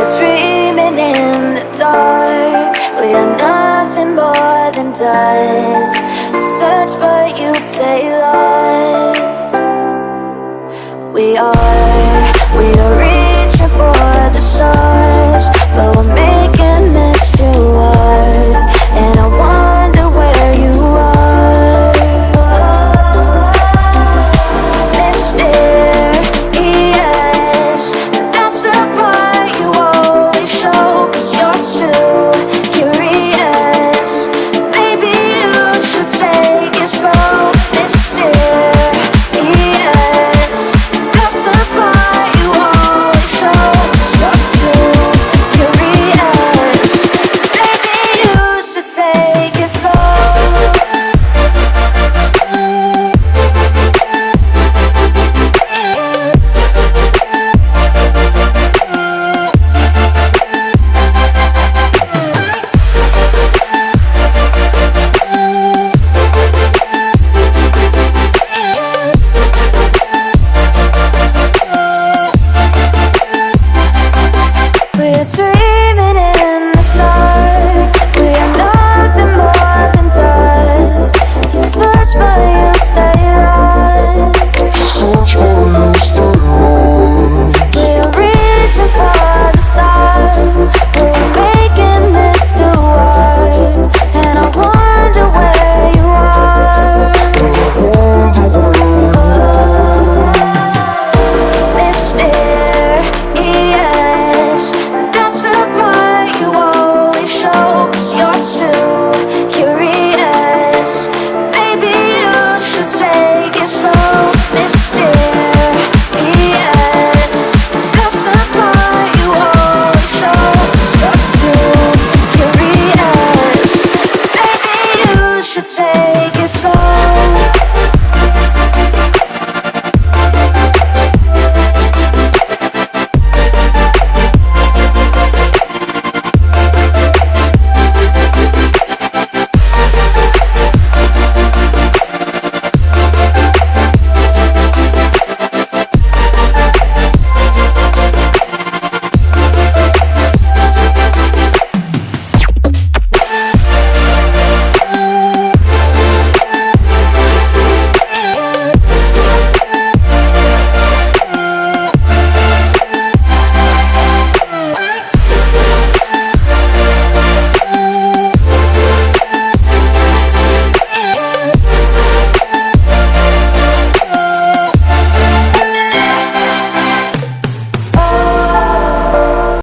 We're dreaming in the dark. We are nothing more than dust. Search but you stay lost. We are reaching for the stars, but we're making this too hard. And I wonder where you are. Mysterious, that's the part you always show. 'Cause you're too curious. Maybe you should take it slow. Mysterious, that's the part you always show. 'Cause you're too curious. Maybe you should take it slow. We're dreaming